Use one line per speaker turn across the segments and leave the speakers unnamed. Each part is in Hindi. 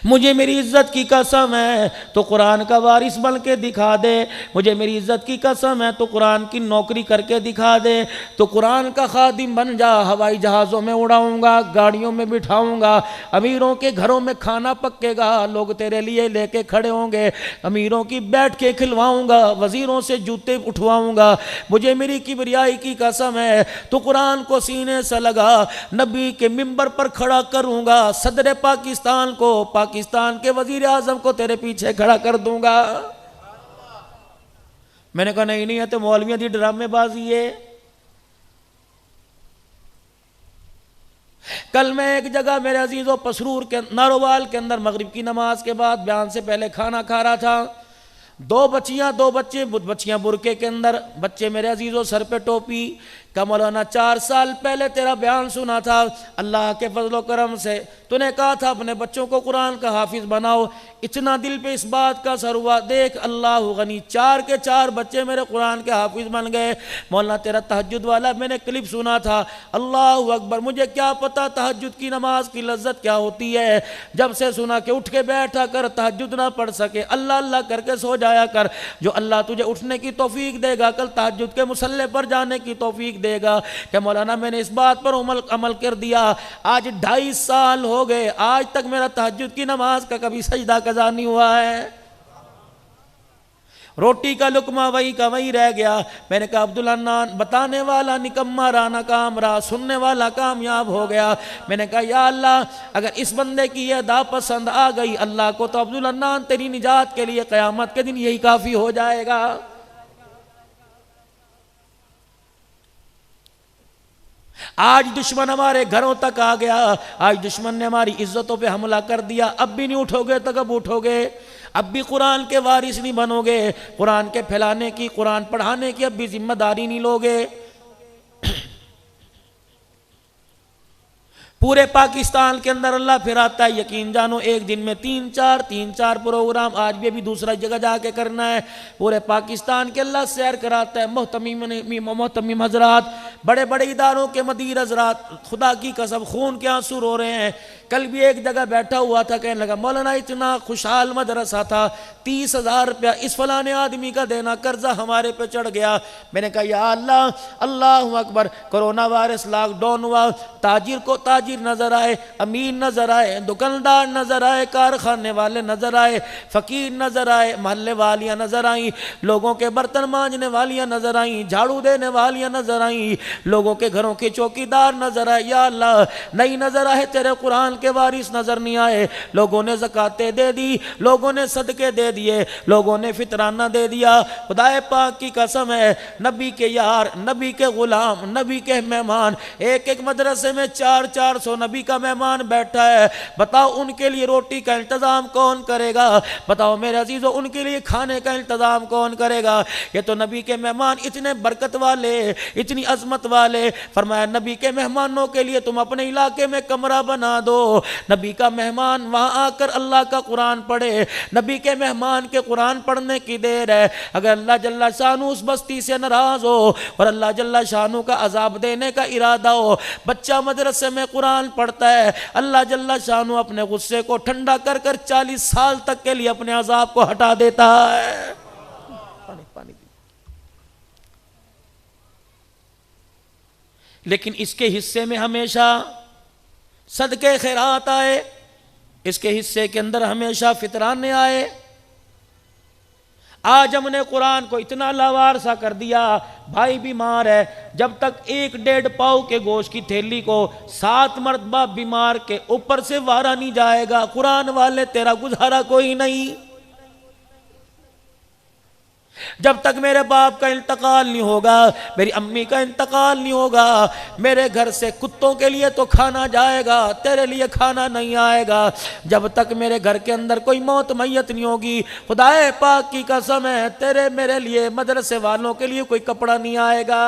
मुझे मेरी इज्जत की कसम है तो कुरान का वारिस बन के दिखा दे, मुझे मेरी इज्जत की कसम है तो कुरान की नौकरी करके दिखा दे, तो कुरान का खादिम बन जा। हवाई जहाज़ों में उड़ाऊंगा, गाड़ियों में बिठाऊंगा, अमीरों के घरों में खाना पकेगा, लोग तेरे लिए लेके खड़े होंगे, अमीरों की बैठ के खिलवाऊंगा, वजीरों से जूते उठवाऊंगा। मुझे मेरी किबरियाई की कसम है तो कुरान को सीने से लगा नबी के मिंबर पर खड़ा करूंगा, सदर पाकिस्तान को, पाकिस्तान के वजीर आजम को तेरे पीछे खड़ा कर दूंगा। मैंने कहा नहीं नहीं है तो मौलवियों की ड्रामेबाजी है। कल मैं एक जगह मेरे अजीजों पसरूर के नारोवाल के अंदर मगरिब की नमाज के बाद बयान से पहले खाना खा रहा था। दो बच्चे, बच्चियां बुरके के अंदर, बच्चे मेरे अजीजों सर पे टोपी। का मौलाना 4 साल पहले तेरा बयान सुना था, अल्लाह के फजलो करम से तूने कहा था अपने बच्चों को कुरान का हाफिज बनाओ, इतना दिल पे इस बात का असर हुआ, देख अल्लाह गनी 4 के 4 बच्चे मेरे कुरान के हाफिज बन गए। मौलाना तेरा तहज्जुद वाला मैंने क्लिप सुना था, अल्लाह अकबर, मुझे क्या पता तहज्जुद की नमाज की लज्जत क्या होती है। जब से सुना कि उठ के बैठा कर, तहज्जुद ना पढ़ सके अल्लाह अल्लाह करके सो जाया कर, जो अल्लाह तुझे उठने की तौफीक देगा कल तहज्जुद के मुसल्ले पर जाने की तौफीक देगा। कि मौलाना मैंने इस बात पर अमल कर दिया, आज 2.5 साल हो गए, आज तक मेरा तहज्जुद की नमाज का कभी सजदा कज़ा नहीं हुआ है। रोटी का लुकमा वही का वही रह गया। मैंने कहा अब्दुल अन्नान, बताने वाला निकम्मा रहा, नाकाम रहा, सुनने वाला कामयाब हो गया। मैंने कहा या अल्लाह, अगर इस बंदे की यह अदा पसंद आ गई अल्लाह को, तो अब्दुल अन्नान तेरी निजात के लिए क़यामत के दिन यही काफ़ी हो जाएगा। आज दुश्मन हमारे घरों तक आ गया, आज दुश्मन ने हमारी इज्जतों पे हमला कर दिया। अब भी नहीं उठोगे तो कब उठोगे? अब भी कुरान के वारिस नहीं बनोगे, कुरान के फैलाने की, कुरान पढ़ाने की अब भी जिम्मेदारी नहीं लोगे। पूरे पाकिस्तान के अंदर अल्लाह फिराता है, यकीन जानो एक दिन में 3-4 प्रोग्राम आज भी अभी दूसरा जगह जाके करना है। पूरे पाकिस्तान के अल्लाह सैर कराता है। मोहतमीम हजरात, बड़े बड़े इदारों के मदीर हजरात, खुदा की कसम खून के आंसू रो रहे हैं। कल भी एक जगह बैठा हुआ था, कहने लगा मौलाना इतना खुशहाल मदरसा था, 30,000 रुपया इस फलाने आदमी का देना कर्जा हमारे पे चढ़ गया। मैंने कहा या अल्लाह, अल्लाह अकबर, कोरोना वायरस लॉकडाउन हुआ, ताजिर को ताजिर नजर आए, अमीर नजर आए, दुकानदार नजर आए, कारखाने वाले नजर आए, फकीर नजर आए, मोहल्ले वालियां नजर आई, लोगों के बर्तन मांजने वालियां नजर आई, झाड़ू देने वालियां नजर आई, लोगों के घरों के चौकीदार नजर आए। या अल्लाह, नहीं नजर आए तेरे कुरान के वारिस नजर नहीं आए। लोगों ने ज़कातें दे दी, लोगों ने सदके दे दिए, लोगों ने फितराना दे दिया। खुदाए पाक की कसम है, नबी के यार, नबी के गुलाम, नबी के मेहमान, एक एक मदरसे में 400 नबी का मेहमान बैठा है। बताओ उनके लिए रोटी का इंतजाम कौन करेगा? बताओ मेरे अजीजों, उनके लिए खाने का इंतजाम कौन करेगा? ये तो नबी के मेहमान इतने बरकत वाले, इतनी अजमत वाले। फरमाया नबी के मेहमानों के लिए तुम अपने इलाके में कमरा बना दो, नबी का मेहमान वहां आकर अल्लाह का कुरान पढ़े। नबी के मेहमान के कुरान पढ़ने की देर है। अगर अल्लाह जल्ला शानू उस बस्ती से नाराज हो और अल्लाह जल्ला शानू का अजाब देने का इरादा हो, बच्चा मदरसे में कुरान पढ़ता है, अल्लाह जल्ला शानू अपने गुस्से को ठंडा कर कर 40 साल तक के लिए अपने अजाब को हटा देता है। पानी पानी। लेकिन इसके हिस्से में हमेशा सदके खैरात आए, इसके हिस्से के अंदर हमेशा फितराने आए। आज हमने कुरान को इतना लावार सा कर दिया, भाई बीमार है, जब तक 1-1.5 पाव के गोश्त की थैली को 7 मरतबा बीमार के ऊपर से वारा नहीं जाएगा, कुरान वाले तेरा गुजारा कोई नहीं। जब तक मेरे बाप का इंतकाल नहीं होगा, मेरी अम्मी का इंतकाल नहीं होगा, मेरे घर से कुत्तों के लिए तो खाना जाएगा, तेरे लिए खाना नहीं आएगा। जब तक मेरे घर के अंदर कोई मौत मैयत नहीं होगी, खुदाए पाक की कसम है, तेरे मेरे लिए, मदरसे वालों के लिए कोई कपड़ा नहीं आएगा।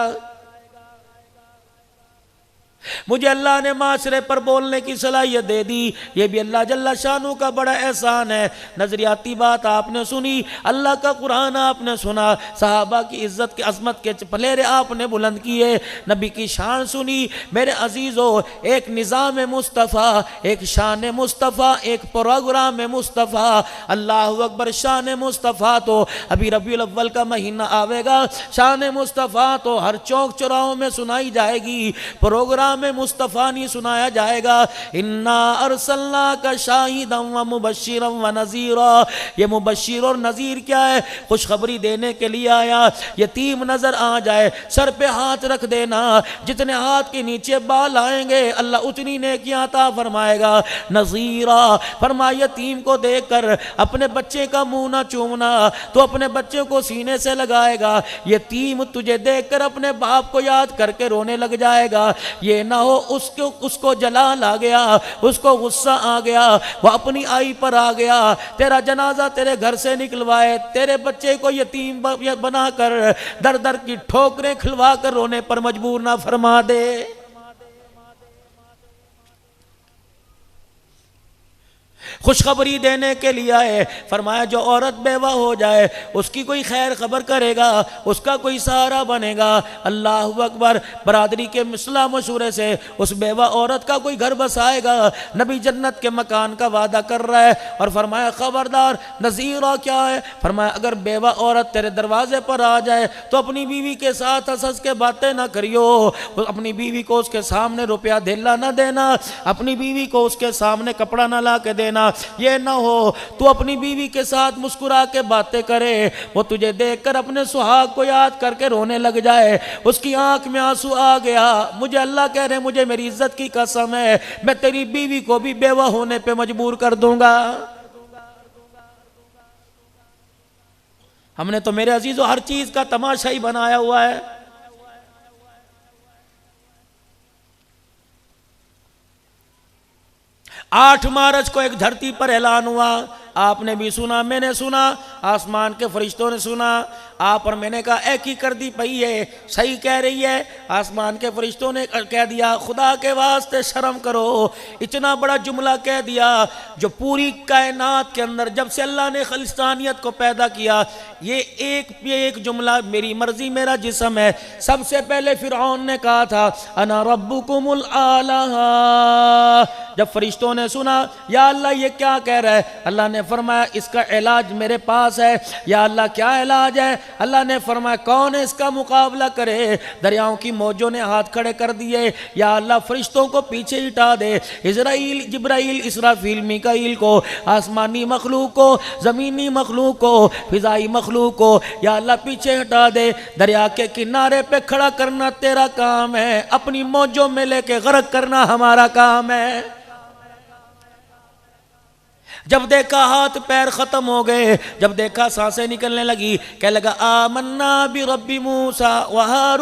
मुझे अल्लाह ने माशरे पर बोलने की सलाहियत दे दी, ये भी अल्लाह जल्ला शानू का बड़ा एहसान है। नजरियाती बात आपने सुनी, अल्लाह का कुरान आपने सुना, सहाबा की इज्जत के अजमत के पलेरे आपने बुलंद किए, नबी की शान सुनी। मेरे अजीज़ों, एक निज़ाम मुस्तफ़ा, एक शान मुस्तफ़ा, एक प्रोग्राम मुस्तफ़ा। अल्लाह अकबर, शान मुस्तफ़ा तो अभी रबीउल अव्वल का महीना आवेगा, शान मुस्तफ़ा तो हर चौक चौराहों में सुनाई जाएगी, प्रोग्राम में मुस्तफ़ा नहीं सुनाया जाएगा। इन्ना अरसलना का शाहिदम व मुबश्शिरम व नज़ीरा। ये मुबश्शिर और नज़ीर क्या है? खुशखबरी देने के लिए आया। यतीम नजर आ जाए, सर पे हाथ रख देना, जितने हाथ के नीचे बाल आएंगे अल्लाह उतनी नेकियां अता फरमाएगा। नज़ीरा फरमाया, यतीम को देखकर अपने बच्चे का मुंह ना चूमना, तो अपने बच्चे को सीने से लगाएगा। यतीम तुझे देखकर अपने बाप को याद करके रोने लग जाएगा। ये ना हो उसको जलाल आ गया, उसको गुस्सा आ गया, वो अपनी आई पर आ गया, तेरा जनाजा तेरे घर से निकलवाए, तेरे बच्चे को यतीम बनाकर दर दर की ठोकरें खिलवा कर रोने पर मजबूर ना फरमा दे। खुशखबरी देने के लिए आए। फरमाया, जो औरत बेवा हो जाए उसकी कोई खैर खबर करेगा, उसका कोई सहारा बनेगा। अल्लाह अकबर। बरादरी के मिसला मशूरे से उस बेवा औरत का कोई घर बसाएगा। नबी जन्नत के मकान का वादा कर रहा है और फरमाया, खबरदार, नज़ीरा क्या है? फरमाया, अगर बेवा औरत तेरे दरवाजे पर आ जाए तो अपनी बीवी के साथ हंस हंस के बातें ना करियो, अपनी बीवी को उसके सामने रुपया धेला ना देना, अपनी बीवी को उसके सामने कपड़ा ना ला के देना। ये ना हो तू अपनी बीवी के साथ मुस्कुरा के बातें करे, वो तुझे देखकर अपने सुहाग को याद करके रोने लग जाए, उसकी आंख में आंसू आ गया। मुझे अल्लाह कह रहे, मुझे मेरी इज्जत की कसम है, मैं तेरी बीवी को भी बेवा होने पे मजबूर कर दूंगा। हमने तो मेरे अजीजों हर चीज का तमाशा ही बनाया हुआ है। 8 मार्च को एक धरती पर ऐलान हुआ, आपने भी सुना, मैंने सुना, आसमान के फरिश्तों ने सुना। आप और मैंने कहा एक ही कर दी पई है, सही कह रही है। आसमान के फरिश्तों ने कह दिया, खुदा के वास्ते शर्म करो, इतना बड़ा जुमला कह दिया जो पूरी कायनात के अंदर जब से अल्लाह ने खलिस्तानियत को पैदा किया, ये एक जुमला, मेरी मर्जी मेरा जिस्म है। सबसे पहले फिरौन ने कहा था, अना रब्बुकुमुल आला। जब फरिश्तों ने सुना, या अल्लाह ये क्या कह रहा है? अल्लाह ने फरमाया, इसका इलाज मेरे पास है। या अल्लाह क्या इलाज है? अल्लाह ने फरमाया, कौन है इसका मुकाबला करे? दरियाओं की मौजों ने हाथ खड़े कर दिए। या अल्लाह फरिश्तों को पीछे हटा दे, इजराइल, जिब्राइल, इसराफील, मीकाइल को, आसमानी मखलूक को, ज़मीनी मखलूक को, फिजाई मखलूक को, या अल्लाह पीछे हटा दे। दरिया के किनारे पे खड़ा करना तेरा काम है, अपनी मौजों में लेके गर्क करना हमारा काम है। जब देखा हाथ पैर खत्म हो गए, जब देखा सांसें निकलने लगी, कह लगा, आमन्ना बि रब्बि मूसा व हारून।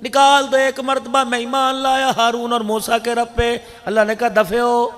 निकाल दो एक मर्तबा, मैं ईमान लाया हारून और मूसा के रब पे। अल्लाह ने कहा, दफे हो।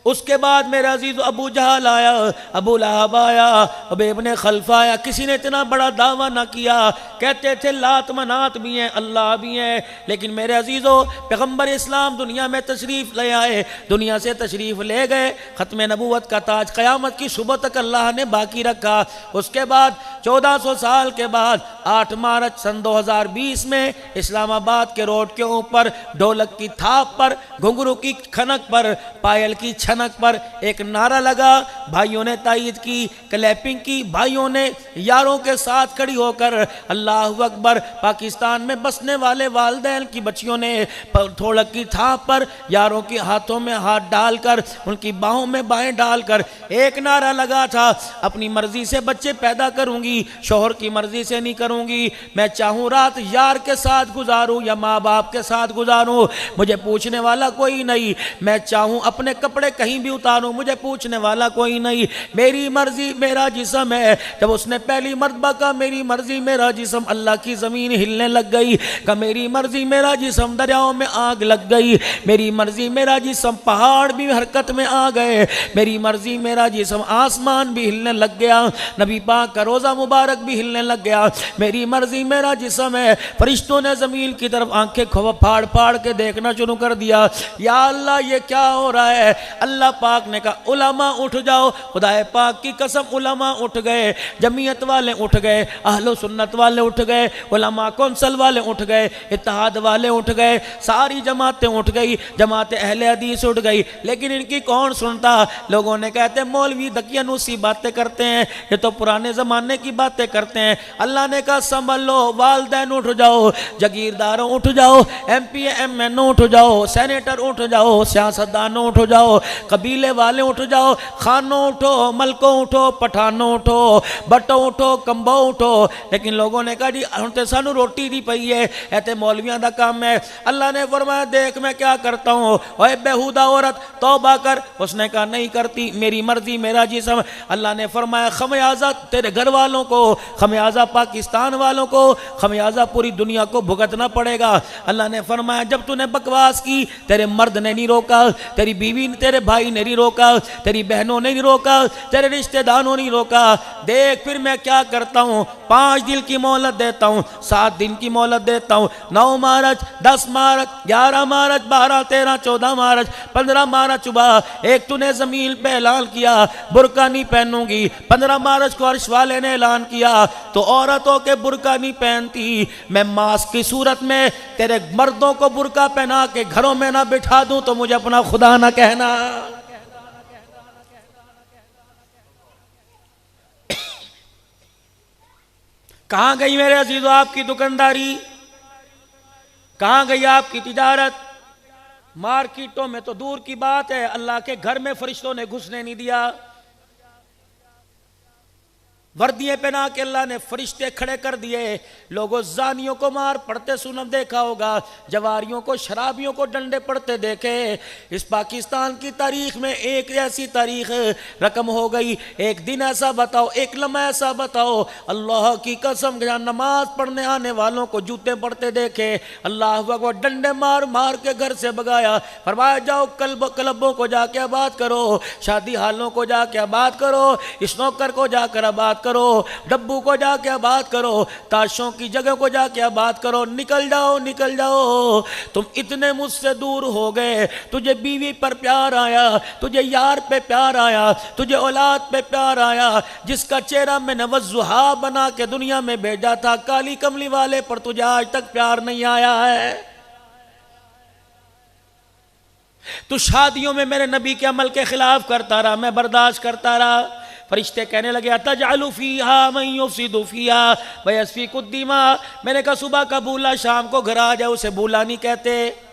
उसके बाद मेरा अजीज अबू जहल आया, अबू लहब आया, उबय इब्न खल्फ आया। किसी ने इतना बड़ा दावा ना किया, कहते थे लात मनात भी हैं, अल्लाह भी हैं, लेकिन मेरे अजीज़ों पैगम्बर इस्लाम दुनिया में तशरीफ़ ले आए, दुनिया से तशरीफ़ ले गए। ख़त्म नबूवत का ताज क़यामत की सुबह तक अल्लाह ने बाकी रखा। उसके बाद 1400 साल के बाद 8 मार्च सन 2020 में इस्लामाबाद के रोड के ऊपर ढोलक की थाप पर, घुंघरू की खनक पर, पायल की छनक पर एक नारा लगा। भाइयों ने तायीद की, क्लैपिंग की, भाइयों ने यारों के साथ खड़ी होकर अल्लाह अकबर। पाकिस्तान में बसने वाले वालिदैन की बच्चियों ने ढोलक की थाप पर यारों के हाथों में हाथ डालकर, उनकी बाहों में बाहें डालकर एक नारा लगा था, अपनी मर्जी से बच्चे पैदा करूंगी, शोहर की मर्जी से नहीं करूंगी। मैं चाहूं रात यार के साथ गुजारूं या माँ बाप के साथ गुजारूं, मुझे पूछने वाला कोई नहीं। मैं चाहूं अपने कपड़े कहीं भी उतारूं मुझे पूछने वाला कोई नहीं, मेरी मर्जी मेरा जिस्म है। जब उसने पहली मर्तबा कहा मेरी मर्जी मेरा जिस्म, अल्लाह की ज़मीन हिलने लग गई। कहा मेरी मर्जी मेरा जिस्म, दरियाओं में आग लग गई। मेरी मर्जी मेरा जिस्म, पहाड़ भी हरकत में आ गए। मेरी मर्जी मेरा जिस्म, आसमान भी हिलने लग गया। नबी पाक का रोज़ा मुबारक भी हिलने लग गया। मेरी मर्जी मेरा जिस्म है। फरिश्तों ने ज़मीन की तरफ आंखें फाड़ फाड़ के देखना शुरू कर दिया। या अल्लाह ये क्या हो रहा है? अल्लाह पाक ने कहा उलमा उठ जाओ। खुदाए पाक की कसम उलमा उठ गए, जमीयत वाले उठ गए, अहलो सुन्नत वाले उठ गए, उलमा कौंसल वाले उठ गए, इत्तेहाद वाले उठ गए, सारी जमातें उठ गई, जमात अहले हदीस उठ गई। लेकिन इनकी कौन सुनता? लोगों ने कहते मौलवी दकियानूसी बातें करते हैं, ये तो पुराने ज़माने की बातें करते हैं। अल्लाह ने कहा संभल लो, वालदैन उठ जाओ, जगीरदारों उठ जाओ, MP MN उठ जाओ, सेनेटर उठ जाओ, सियासतदानों उठ जाओ, कबीले वाले उठ जाओ, खानों उठो, मलकों उठो, पठानों उठो, बटो उठो, कंबो उठो। लेकिन लोगों ने कहा जी हम तो सानू रोटी दी पई है, ऐसे मौलवियों का काम है। अल्लाह ने फरमाया देख मैं क्या करता हूँ, ओए बेहुदा औरत तौबा कर। उसने कहा नहीं करती, मेरी मर्जी मेरा जिस्म। अल्लाह ने फरमाया खमियाजा तेरे घर वालों को, खमियाजा पाकिस्तान वालों को, खमियाजा पूरी दुनिया को भुगतना पड़ेगा। अल्लाह ने फरमाया जब तूने बकवास की तेरे मर्द ने नहीं रोका, तेरी बीवी तेरे भाई ने नहीं रोका, तेरी बहनों ने नहीं रोका, तेरे रिश्तेदारों ने नहीं रोका। देख फिर मैं क्या करता हूँ, 5 दिन की मोहलत देता हूँ, 7 दिन की मोहलत देता हूँ, 9 मार्च, 10 मार्च, 11 मार्च, 12, 13, 14 मार्च, 15 मार्च सुबह एक तूने जमीन पे ऐलान किया बुरका नहीं पहनूंगी, 15 मार्च को अर्श वाले ने ऐलान किया तो औरतों के बुरका नहीं पहनती, मैं मास्क की सूरत में तेरे मर्दों को बुरका पहना के घरों में ना बिठा दूं तो मुझे अपना खुदा ना कहना। कहां गई मेरे अजीजों आपकी दुकानदारी, कहां गई आपकी तिजारत? मार्केटों में तो दूर की बात है, अल्लाह के घर में फरिश्तों ने घुसने नहीं दिया। वर्दियां पहना के अल्लाह ने फरिश्ते खड़े कर दिए। लोगों जानियों को मार पड़ते सुना देखा होगा, जवारियों को शराबियों को डंडे पड़ते देखे। इस पाकिस्तान की तारीख में एक ऐसी तारीख रकम हो गई, एक दिन ऐसा बताओ, एक लम्हा ऐसा बताओ, अल्लाह की कसम जहाँ नमाज पढ़ने आने वालों को जूते पड़ते देखे, अल्लाह को डंडे मार मार के घर से भगाया। फरमाया जाओ क्लबों को जाके आबाद करो, शादी हालों को जाके आबाद करो, स्नोकर को जाकर आबाद करो, डब्बू को जाके आबाद करो, ताशों की जगह को जाके आबाद करो। निकल जाओ निकल जाओ, तुम इतने मुझसे दूर हो गए। तुझे बीवी पर प्यार आया, तुझे यार पे प्यार आया, तुझे औलाद पे प्यार आया, जिसका चेहरा मैंने वज़ुहा बना के दुनिया में भेजा था, काली कमली वाले पर तुझे आज तक प्यार नहीं आया है। तू शादियों में मेरे नबी के अमल के खिलाफ करता रहा, मैं बर्दाश्त करता रहा। फरिश्ते कहने लगे अतजअलु फीहा मन युफ्सिदु फीहा व यस्फिकु दिमा। मैंने कहा सुबह का बूला शाम को घर आ जाए उसे बूला नहीं कहते।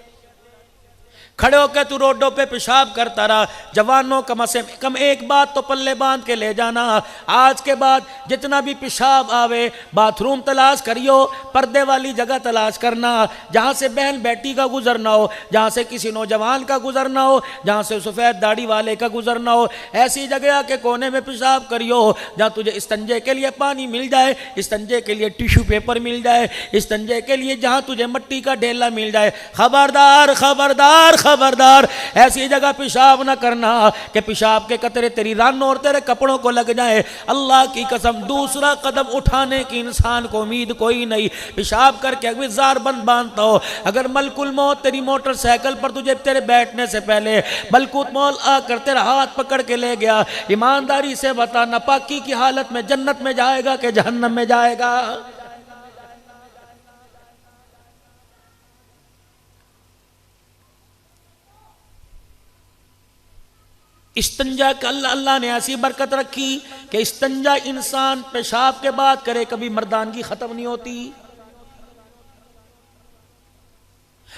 खड़े होकर तू रोडों पे पेशाब करता रहा। जवानों कम से कम एक बात तो पल्ले बांध के ले जाना, आज के बाद जितना भी पेशाब आवे बाथरूम तलाश करियो, पर्दे वाली जगह तलाश करना, जहाँ से बहन बेटी का गुजरना हो, जहाँ से किसी नौजवान का गुजरना हो, जहाँ से सफ़ेद दाढ़ी वाले का गुजरना हो, ऐसी जगह के कोने में पेशाब करियो जहाँ तुझे इस्तंजे के लिए पानी मिल जाए, इस्तंजे के लिए टिश्यू पेपर मिल जाए, इस्तंजे के लिए जहाँ तुझे मट्टी का ढेला मिल जाए। खबरदार खबरदार खबरदार, ऐसी जगह पेशाब ना करना कि पेशाब के कतरे तेरी रानों और तेरे कपड़ों को लग जाए। अल्लाह की कसम दूसरा कदम उठाने की इंसान को उम्मीद कोई नहीं। पेशाब करके अगर जार बंद बांधता हो, अगर मलकुल मौत तेरी मोटरसाइकिल पर तुझे तेरे बैठने से पहले मलकुत मौत आकर तेरा हाथ पकड़ के ले गया, ईमानदारी से बता नापाकी की हालत में जन्नत में जाएगा कि जहन्नम में जाएगा? इस्तंजा का अल्लाह ने ऐसी बरकत रखी कि इस्तंजा इंसान पेशाब के बाद करे कभी मर्दानगी खत्म नहीं होती।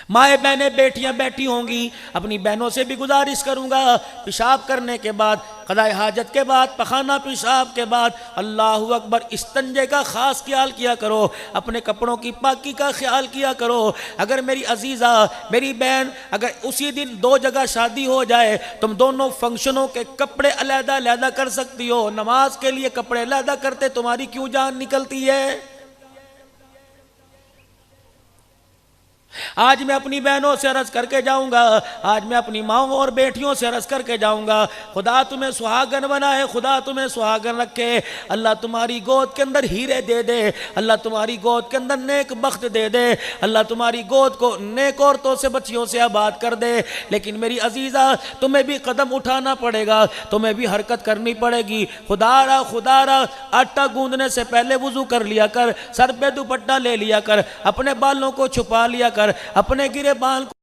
माए बहनें बेटियां बैठी होंगी, अपनी बहनों से भी गुजारिश करूंगा, पेशाब करने के बाद, क़ज़ाए हाजत के बाद, पखाना पेशाब के बाद अल्लाहु अकबर इस्तंजे का ख़ास ख्याल किया करो, अपने कपड़ों की पाकी का ख्याल किया करो। अगर मेरी अजीज़ा, मेरी बहन, अगर उसी दिन दो जगह शादी हो जाए, तुम दोनों फंक्शनों के कपड़े अलहदा अलहदा कर सकती हो, नमाज के लिए कपड़े अलहदा करते तुम्हारी क्यों जान निकलती है? आज मैं अपनी बहनों से अर्ज करके जाऊंगा, आज मैं अपनी माओं और बेटियों से अर्ज करके जाऊंगा, खुदा तुम्हें सुहागन बनाए, खुदा तुम्हें सुहागन रखे, अल्लाह तुम्हारी गोद के अंदर हीरे दे दे, अल्लाह तुम्हारी गोद के अंदर नेक बख्त दे दे, अल्लाह तुम्हारी गोद को नेक औरतों से, बच्चियों से आबाद कर दे। लेकिन मेरी अजीज़ा, तुम्हें भी कदम उठाना पड़ेगा, तुम्हें भी हरकत करनी पड़ेगी। खुदारा खुदारा, आटा गूंदने से पहले वुजू कर लिया कर, सर पे दुपट्टा ले लिया कर, अपने बालों को छुपा लिया कर, अपने गिरे बाल को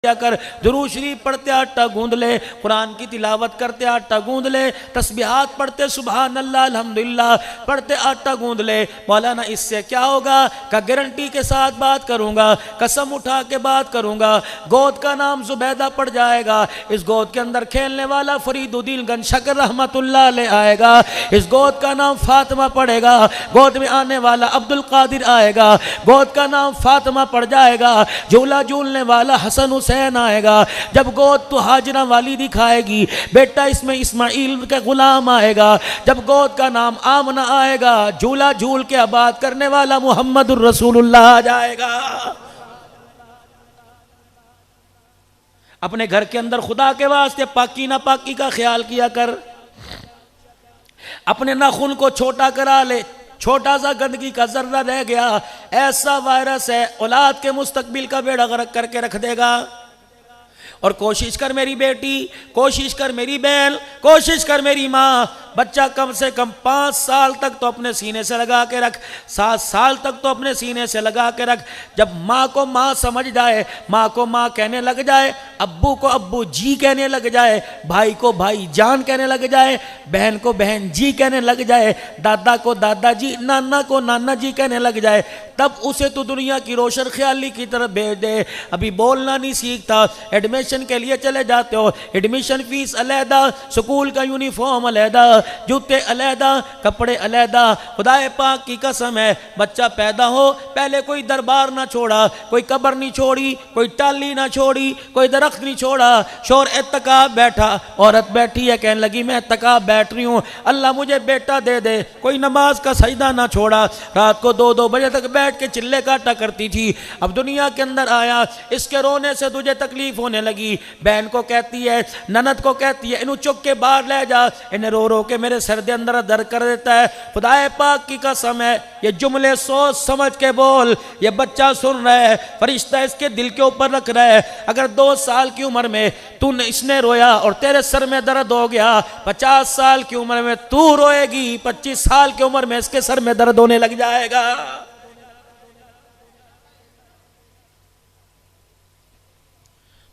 कर, दुरूद शरीफ पढ़ते आटा गूंद ले, कुरान की तिलावत करते आटा गूंद ले, तस्बीहात पढ़ते सुभान अल्लाह अल्हम्दुलिल्लाह पढ़ते आटा गूंद ले। मौलाना इससे क्या होगा? का गारंटी के साथ बात करूंगा, कसम उठा के बात करूंगा, गोद का नाम जुबैदा पड़ जाएगा, इस गोद के अंदर खेलने वाला फरीदुद्दीन गंशकर रहमतुल्लाह ले आएगा, इस गोद का नाम फातिमा पड़ेगा, गोद में आने वाला अब्दुल कादिर आएगा, गोद का नाम फातिमा पड़ जाएगा, झूला झूलने वाला हसन हुसैन आएगा, जब गोद तो हाजरा वाली दिखाएगी, बेटा इसमें इस्माइल का गुलाम आएगा, जब गोद का नाम आमना आएगा, झूला झूल के आबाद करने वाला मुहम्मदुर रसूलुल्लाह आ जाएगा। अपने घर के अंदर खुदा के वास्ते पाकी ना पाकी का ख्याल किया कर, अपने नाखून को छोटा करा ले, छोटा सा गंदगी का जर्रा रह गया, ऐसा वायरस है औलाद के मुस्तकबिल का बेड़ा गर्क करके रख देगा। और कोशिश कर मेरी बेटी, कोशिश कर मेरी बहन, कोशिश कर मेरी माँ, बच्चा कम से कम 5 साल तक तो अपने सीने से लगा के रख, 7 साल तक तो अपने सीने से लगा के रख। जब माँ को माँ समझ जाए, माँ को माँ कहने लग जाए, अब्बू को अब्बू जी कहने लग जाए, भाई को भाई जान कहने लग जाए, बहन को बहन जी कहने लग जाए, दादा को दादा जी, नाना को नाना जी कहने लग जाए, तब उसे तो दुनिया की रोशन ख्याली की तरफ भेज दे। अभी बोलना नहीं सीखता, एडमिशन के लिए चले जाते हो, एडमिशन फीस अलहदा, स्कूल का यूनिफॉर्म अलहदा, जूते अलहदा, कपड़े अलहदा। खुदाए पाक की कसम है, बच्चा पैदा हो पहले कोई दरबार ना छोड़ा, कोई कब्र नहीं छोड़ी, कोई टाली ना छोड़ी, कोई दरख्त नहीं छोड़ा, शोर एतकाब बैठा, औरत बैठी है कहने लगी मैं एतकाब बैठ रही हूँ, अल्लाह मुझे बेटा दे दे, कोई नमाज का सजदा ना छोड़ा, रात को 2-2 बजे तक बैठ के चिल्ले काटा करती थी, अब दुनिया के अंदर आया, इसके रोने से तुझे तकलीफ होने लगी। बहन को कहती है, ननद को कहती है, इन्हें चुक के बाहर ले जा, इन्हें रो रो के मेरे सर दे अंदर दर्द कर देता है। खुदाए पाक की कसम है, ये जुमले सोच समझ के बोल, ये बच्चा सुन रहा है, फरिश्ता इसके दिल के ऊपर रख रहा है। अगर 2 साल की उम्र में तूने इसने रोया और तेरे सर में दर्द हो गया, 50 साल की उम्र में तू रोएगी, 25 साल की उम्र में इसके सर में दर्द होने लग जाएगा।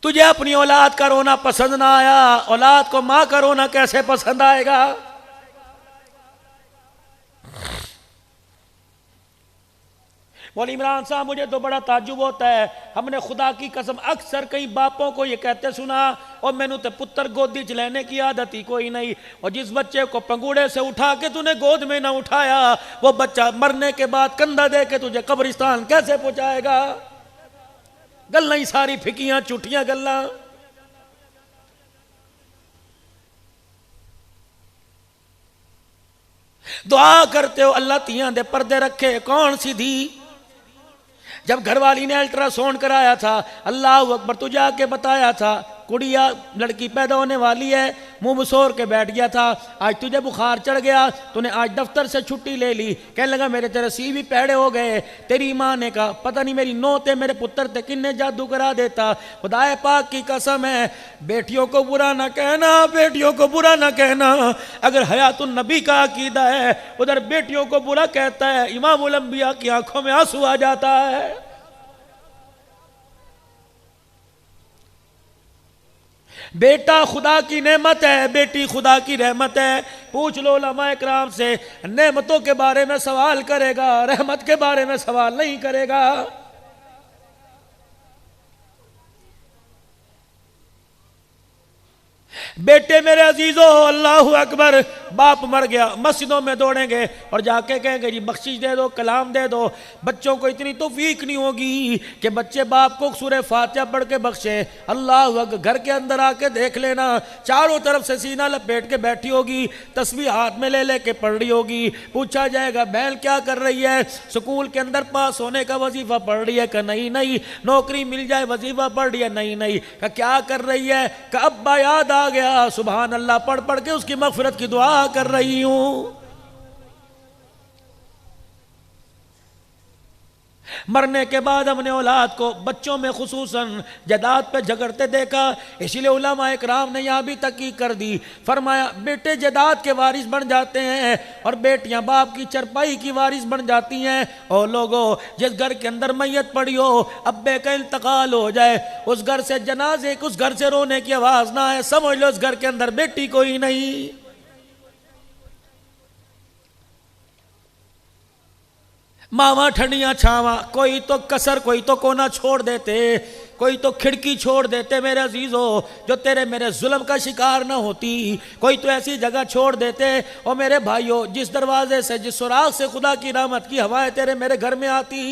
तुझे अपनी औलाद का रोना पसंद ना आया, औलाद को मां का रोना कैसे पसंद आएगा? मौलवी इमरान साहब, मुझे तो बड़ा ताज्जुब होता है, हमने खुदा की कसम अक्सर कई बापों को ये कहते सुना, और मैंने तो पुत्र गोदी च लेने की आदत ही कोई नहीं, और जिस बच्चे को पंगूड़े से उठा के तूने गोद में ना उठाया, वो बच्चा मरने के बाद कंधा दे के तुझे कब्रिस्तान कैसे पहुंचाएगा? गल्लां ही सारी फिकियां झूठियां गल्लां। दुआ करते हो अल्लाह तियां दे पर्दे रखे, कौन सी धी? जब घरवाली ने अल्ट्रासाउंड कराया था, अल्लाह अकबर, तुझे आके बताया था कुड़िया लड़की पैदा होने वाली है, मुंह बसोर के बैठ गया था, आज तुझे बुखार चढ़ गया, तूने आज दफ्तर से छुट्टी ले ली, कहने लगा मेरे तेरे सी भी पैड़े हो गए, तेरी माँ ने कहा पता नहीं मेरी नौ ते मेरे पुत्र ते किन्ने जादू करा देता। खुदाए पाक की कसम है, बेटियों को बुरा ना कहना, बेटियों को बुरा ना कहना, अगर हयातुन नबी का अकीदा है, उधर बेटियों को बुरा कहता है, इमामुल अंबिया की आंखों में आंसू आ जाता है। बेटा खुदा की नेमत है, बेटी खुदा की रहमत है। पूछ लो उलमा इकराम से, नेमतों के बारे में सवाल करेगा, रहमत के बारे में सवाल नहीं करेगा। बेटे मेरे अजीजों, अल्लाह अकबर, बाप मर गया, मस्जिदों में दौड़ेंगे और जाके कहेंगे जी बख्शिश दे दो, कलाम दे दो। बच्चों को इतनी तौफीक नहीं होगी कि बच्चे बाप को सूरह फातिहा पढ़ के बख्शे। अल्लाह अकबर, घर के अंदर आके देख लेना, चारों तरफ से सीना लपेट के बैठी होगी, तस्बीह हाथ में ले लेके पढ़ रही होगी। पूछा जाएगा बहन क्या कर रही है? स्कूल के अंदर पास होने का वजीफा पढ़ रही है? कि नहीं नहीं। नौकरी मिल जाए वजीफा पढ़ रही है? नहीं नहीं। का क्या कर रही है? का अब्बा याद आ गया, सुभान अल्लाह पढ़ पढ़ के उसकी मगफिरत की दुआ कर रही हूं। मरने के बाद हमने औलाद को, बच्चों में खुसूसन, जायदाद पे झगड़ते देखा, इसीलिए उलमा इकराम ने यहां भी तहकीक कर दी। फरमाया बेटे जायदाद के वारिस बन जाते हैं और बेटियां बाप की चरपाई की वारिस बन जाती हैं। और लोगों, जिस घर के अंदर मैयत पड़ी हो, अब्बे का इंतकाल हो जाए, उस घर से जनाजे, उस घर से रोने की आवाज ना आए, समझ लो उस घर के अंदर बेटी कोई नहीं। मावा ठंडियां छावा, कोई तो कसर, कोई तो कोना छोड़ देते, कोई तो खिड़की छोड़ देते मेरे अजीजों, जो तेरे मेरे जुल्म का शिकार ना होती। कोई तो ऐसी जगह छोड़ देते। और मेरे भाइयों, जिस दरवाजे से, जिस सुराख से खुदा की रहमत की हवाएं तेरे मेरे घर में आती,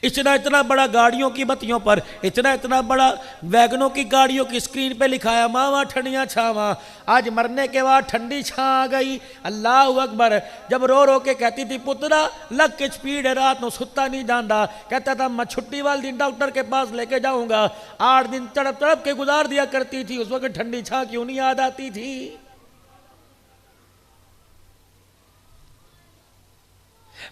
इतना इतना बड़ा गाड़ियों की बत्तियों पर, इतना इतना बड़ा वैगनों की गाड़ियों की स्क्रीन पे लिखाया मावा ठंडियां छावा। आज मरने के बाद ठंडी छा आ गई। अल्लाह अकबर। जब रो रो के कहती थी पुत्रा लग के स्पीड है, रात को सुता नहीं जाता, कहता था मैं छुट्टी वाले दिन डॉक्टर के पास लेके जाऊंगा। 8 दिन तड़प तड़प के गुजार दिया करती थी। उस वक्त ठंडी छा क्यों नहीं याद आती थी?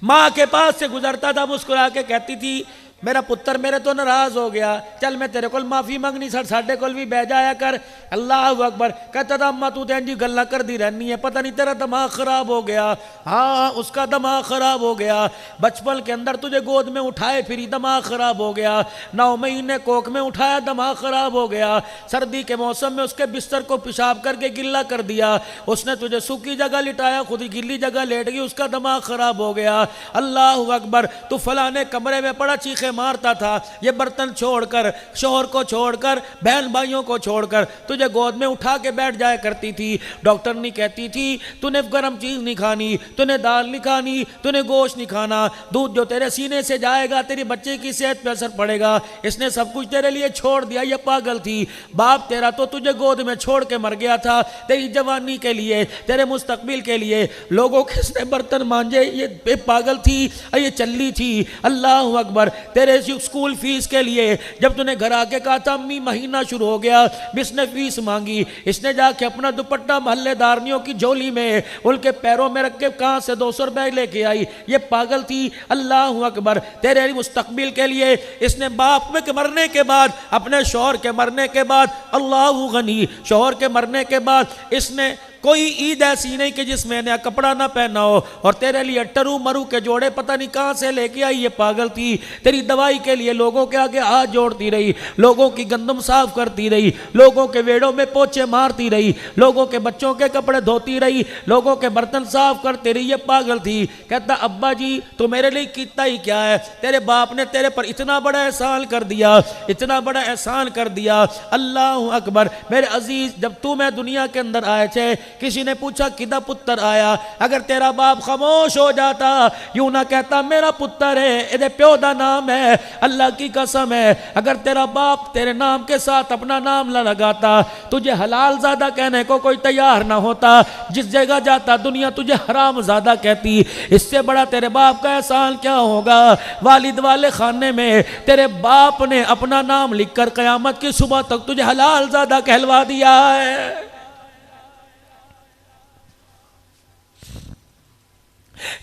माँ के पास से गुजरता था, मुस्कुरा के कहती थी मेरा पुत्र मेरे तो नाराज हो गया, चल मैं तेरे को माफी मंगनी सर, साढ़े को भी बह जाया कर। अल्लाह अकबर। कहता था अम्मा तू तो इंजी गल्ला कर दी रहनी है, पता नहीं तेरा दिमाग खराब हो गया। हाँ उसका दिमाग खराब हो गया, बचपन के अंदर तुझे गोद में उठाए फिरी दिमाग खराब हो गया, 9 महीने कोख में उठाया दिमाग खराब हो गया, सर्दी के मौसम में उसके बिस्तर को पेशाब करके गिल्ला कर दिया, उसने तुझे सूखी जगह लिटाया, खुद ही गिल्ली जगह लेट गई, उसका दिमाग खराब हो गया। अल्लाह अकबर। तू फलाने कमरे में पड़ा चीखे मारता था, ये बर्तन छोड़कर, शोहर को छोड़कर, बहन भाइयों को छोड़कर तुझे गोद में उठा के बैठ जाया करती थी। डॉक्टर नहीं कहती थी तूने गर्म चीज नहीं खानी, तूने दाल नहीं खानी, तूने गोश्त नहीं खाना, दूध जो तेरे सीने से जाएगा तेरी बच्चे की सेहत पे असर पड़ेगा। इसने सब कुछ तेरे लिए छोड़ दिया, ये पागल थी। बाप तेरा तो तुझे गोद में छोड़ के मर गया था, तेरी जवानी के लिए, तेरे मुस्तकबिल के लिए। लोगों के इसने बर्तन मांजे, ये पागल थी, ये चल्ली थी। अल्लाह अकबर। तेरे स्कूल फीस के लिए जब तूने घर आके कहा था अम्मी महीना शुरू हो गया, इसने फीस मांगी, इसने जाके अपना दुपट्टा मोहल्लेदारनियों की झोली में उनके पैरों में रख के कहां से 200 रुपए लेके आई, ये पागल थी। अल्लाह अकबर। तेरे मुस्तकबिल के लिए इसने बाप में के मरने के बाद, अपने शौहर के मरने के बाद, अल्लाह गनी, शौहर के मरने के बाद इसने कोई ईद ऐसी नहीं कि जिसमें नया कपड़ा ना पहना हो, और तेरे लिए टरू मरू के जोड़े पता नहीं कहां से लेके आई, ये पागल थी। तेरी दवाई के लिए लोगों के आगे हाथ जोड़ती रही, लोगों की गंदम साफ करती रही, लोगों के वेड़ों में पोछे मारती रही, लोगों के बच्चों के कपड़े धोती रही, लोगों के बर्तन साफ करती रही, ये पागल थी। कहता अब्बा जी तो मेरे लिए कितना ही क्या है, तेरे बाप ने तेरे पर इतना बड़ा एहसान कर दिया, इतना बड़ा एहसान कर दिया। अल्लाह अकबर। मेरे अजीज, जब तू मैं दुनिया के अंदर आए थे, किसी ने पूछा किदा पुत्र आया, अगर तेरा बाप खामोश हो जाता, यूं ना कहता मेरा पुत्र है, इहदे प्यो दा नाम है, अल्लाह की कसम है, अगर तेरा बाप तेरे नाम के साथ अपना नाम ना लगाता, तुझे हलाल ज़्यादा कहने को कोई तैयार ना होता, जिस जगह जाता दुनिया तुझे हराम ज़्यादा कहती। इससे बड़ा तेरे बाप का एहसान क्या होगा। वालिद वाले खाने में तेरे बाप ने अपना नाम लिखकर क़यामत की सुबह तक तुझे हलाल ज़्यादा कहलवा दिया है।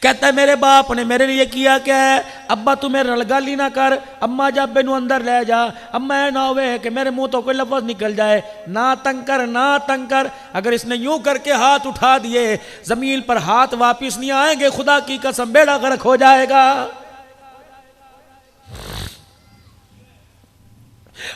कहता है मेरे बाप ने मेरे लिए किया क्या है, अब्बा तू मेरे रलगाली ना कर, अम्मा जा बेनू अंदर ले जा, अम्मा ना होवे कि मेरे मुंह तो कोई लफ्ज निकल जाए, ना तंग कर, ना तंग कर। अगर इसने यूं करके हाथ उठा दिए, जमीन पर हाथ वापिस नहीं आएंगे, खुदा की कसम बेड़ा गर्क हो जाएगा।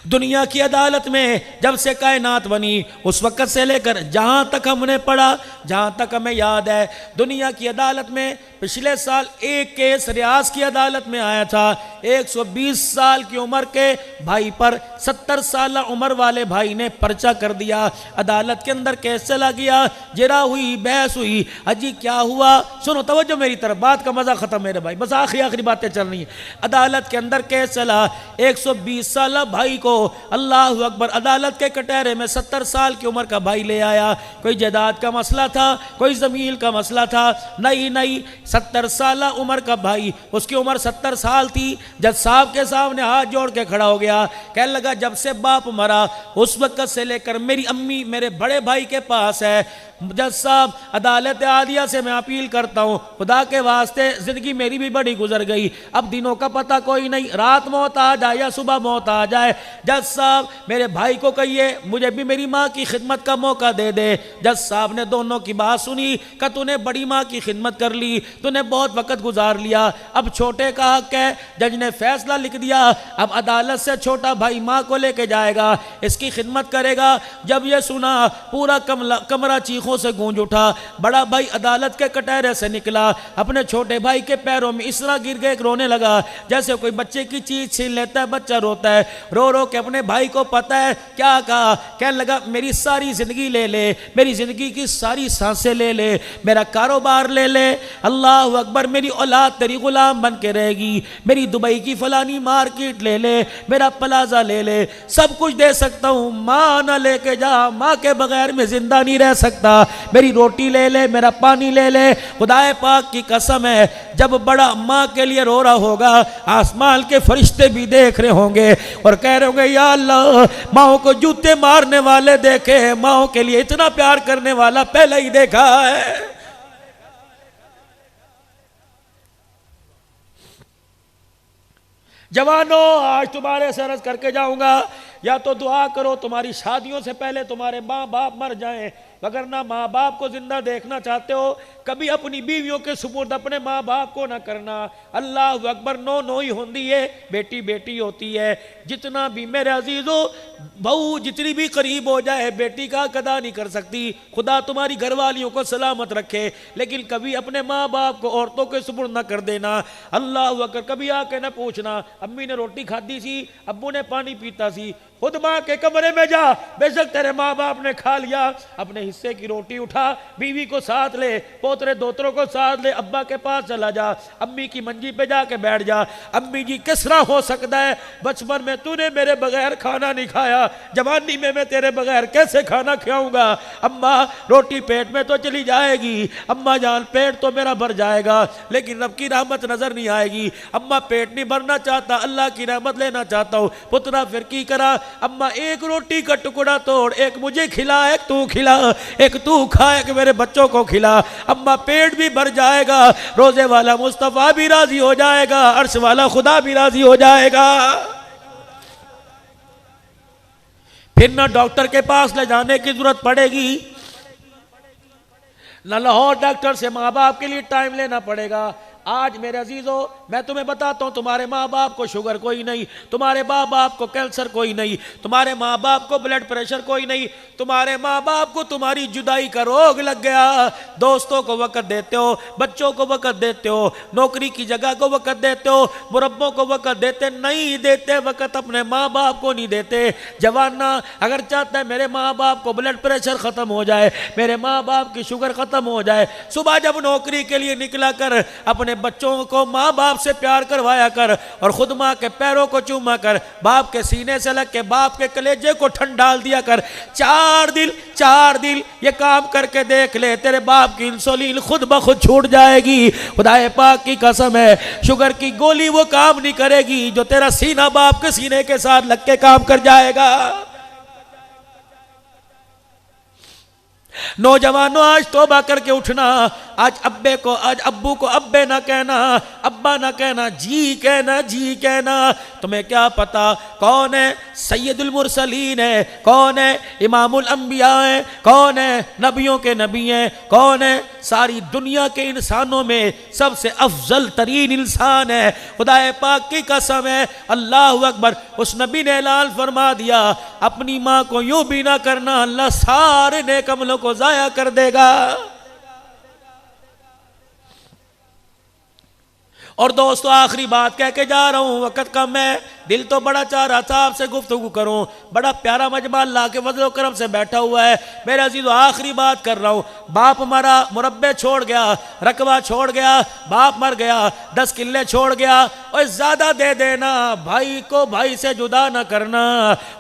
दुनिया की अदालत में जब से कायनात बनी उस वक़्त से लेकर जहां तक हमने पढ़ा, जहां तक हमें याद है, दुनिया की अदालत में पिछले साल एक केस रियाज की अदालत में आया था। 120 साल की उम्र के भाई पर 70 साल उम्र वाले भाई ने पर्चा कर दिया। अदालत के अंदर केस चला गया, जरा हुई, बहस हुई। अजी क्या हुआ, सुनो तवज्जो मेरी तरफ, बात का मजा खत्म मेरे भाई, बस आखिरी बातें चल रही हैं। अदालत के अंदर केस चला, 120 साल भाई को, अल्लाह अकबर, अदालत के कटहरे में 70 साल की उम्र का भाई ले आया। कोई जायदाद का मसला था, कोई जमीन का मसला था, नहीं 70 साल उम्र का भाई, उसकी उम्र 70 साल थी। जज साहब के सामने हाथ जोड़ के खड़ा हो गया, कहने लगा जब से बाप मरा उस वक्त से लेकर मेरी अम्मी मेरे बड़े भाई के पास है। जज साहब, अदालत आदिया से मैं अपील करता हूँ, खुदा के वास्ते जिंदगी मेरी भी बड़ी गुजर गई, अब दिनों का पता कोई नहीं, रात मौत आ जाए या सुबह मौत आ जाए। जज साहब मेरे भाई को कहिए मुझे भी मेरी माँ की खिदमत का मौका दे दे। जज साहब ने दोनों की बात सुनी, कि तूने बड़ी माँ की खिदमत कर ली, तूने बहुत वक्त गुजार लिया, अब छोटे का हक है। जज ने फैसला लिख दिया, अब अदालत से छोटा भाई माँ को लेके जाएगा, इसकी खिदमत करेगा। जब ये सुना पूरा कमरा चीखों से गूंज उठा। बड़ा भाई अदालत के कटहरे से निकला, अपने छोटे भाई के पैरों में इस तरह गिर गए, रोने लगा जैसे कोई बच्चे की चीज छीन लेता है, बच्चा रोता है। रो रो के अपने भाई को पता है क्या कहा, कहने लगा मेरी सारी जिंदगी ले ले, मेरी जिंदगी की सारी सांसें ले ले, मेरा कारोबार ले ले, अल्लाह अकबर, मेरी औलाद तेरी गुलाम बन के रहेगी, मेरी दुबई की फलानी मार्केट ले ले, मेरा प्लाजा ले ले, सब कुछ दे सकता हूँ, माँ ना लेके जा, माँ के बगैर मैं जिंदा नहीं रह सकता, मेरी रोटी ले ले, मेरा पानी ले ले। खुदाए पाक की कसम है, जब बड़ा माँ के लिए रो रहा होगा, आसमान के फरिश्ते भी देख रहे होंगे और कह रहे होंगे या अल्लाह, माओ को जूते मारने वाले देखे, माओ के लिए इतना प्यार करने वाला पहले ही देखा है। जवानों, आज तुम्हारे से अर्ज करके जाऊंगा, या तो दुआ करो तुम्हारी शादियों से पहले तुम्हारे माँ बाप मर जाएं, वगरना माँ बाप को जिंदा देखना चाहते हो, कभी अपनी बीवियों के सुपुर्द अपने माँ बाप को ना करना। अल्लाह अकबर, नो ही होती है, बेटी बेटी होती है। जितना भी मेरे अजीजों, बहू जितनी भी करीब हो जाए बेटी का कदा नहीं कर सकती। खुदा तुम्हारी घरवालियों को सलामत रखे, लेकिन कभी अपने माँ बाप को औरतों के सुपुर्द ना कर देना। अल्लाह अकबर, कभी आके ना पूछना अम्मी ने रोटी खाधी सी, अब्बू ने पानी पीता सी, खुद माँ के कमरे में जा, बेशक तेरे माँ बाप ने खा लिया, अपने हिस्से की रोटी उठा, बीवी को साथ ले, पोतरे दोतरों को साथ ले, अब्बा के पास चला जा, अम्मी की मंजी पे जाके बैठ जा। अम्मी जी किस तरह हो सकता है, बचपन में तूने मेरे बगैर खाना नहीं खाया, जवानी में मैं तेरे बगैर कैसे खाना खिलाऊंगा। अम्मा रोटी पेट में तो चली जाएगी, अम्मा जान पेट तो मेरा भर जाएगा, लेकिन रब की रहमत नजर नहीं आएगी। अम्मा पेट नहीं भरना चाहता, अल्लाह की रहमत लेना चाहता हूँ। पुत्रा फिर की करा, अम्मा एक रोटी का टुकड़ा तोड़, एक मुझे खिला, एक तू खिला, एक तू खा, एक मेरे बच्चों को खिला। अम्मा पेट भी भर जाएगा, रोजे वाला मुस्तफा भी राजी हो जाएगा, अर्श वाला खुदा भी राजी हो जाएगा। फिर ना डॉक्टर के पास ले जाने की जरूरत पड़ेगी, ना लाहौर डॉक्टर से माँ बाप के लिए टाइम लेना पड़ेगा। आज मेरे अजीजों, मैं तुम्हें बताता हूँ, तुम्हारे माँ बाप को शुगर कोई नहीं, तुम्हारे माँ बाप को कैंसर कोई नहीं, तुम्हारे माँ बाप को ब्लड प्रेशर कोई नहीं, तुम्हारे माँ बाप को तुम्हारी जुदाई का रोग लग गया। दोस्तों को वक्त देते हो, बच्चों को वक्त देते हो, नौकरी की जगह को वक्त देते हो, मुरब्बों को वक्त देते नहीं, देते वक्त अपने माँ बाप को नहीं देते। जवाना अगर चाहता है मेरे माँ बाप को ब्लड प्रेशर खत्म हो जाए, मेरे माँ बाप की शुगर खत्म हो जाए, सुबह जब नौकरी के लिए निकला कर अपने बच्चों को माँ बाप से प्यार करवाया कर, और खुद माँ के पैरों को चूमा कर, बाप के सीने से लग के बाप के कलेजे को ठंड डाल दिया कर। 4 दिन ये काम करके देख ले, तेरे बाप की इंसुलिन खुद ब खुद छूट जाएगी। खुदाए पाक की कसम है, शुगर की गोली वो काम नहीं करेगी जो तेरा सीना बाप के सीने के साथ लग के काम कर जाएगा। नौजवानों, आज तौबा करके उठना। आज अब्बे को, आज अब्बू को अब्बे ना कहना, अब्बा ना कहना, जी कहना, जी कहना। तुम्हें क्या पता कौन है सैयदुल मुरसलीन है, कौन है इमामुल अंबिया है, कौन है नबियों के नबी हैं, कौन है सारी दुनिया के इंसानों में सबसे अफजल तरीन इंसान है। खुदाए पाक की कसम है, अल्लाह अकबर, उस नबी ने ऐलान फरमा दिया, अपनी माँ को यूं भी ना करना, अल्लाह सारे नेक अमलों को जाया कर देगा। और दोस्तों आखिरी बात कह के जा रहा हूँ, वक़्त कम है, दिल तो बड़ा चाह रहा था आपसे गुफ्तगू करूँ, बड़ा प्यारा मजमा अल्लाह के फज़ल करम से बैठा हुआ है। मेरे अजीज़ों आखिरी बात कर रहा हूँ, बाप मरा, मुरब्बे छोड़ गया, रकबा छोड़ गया, बाप मर गया, 10 किल्ले छोड़ गया, और ज़्यादा दे देना, भाई को भाई से जुदा ना करना।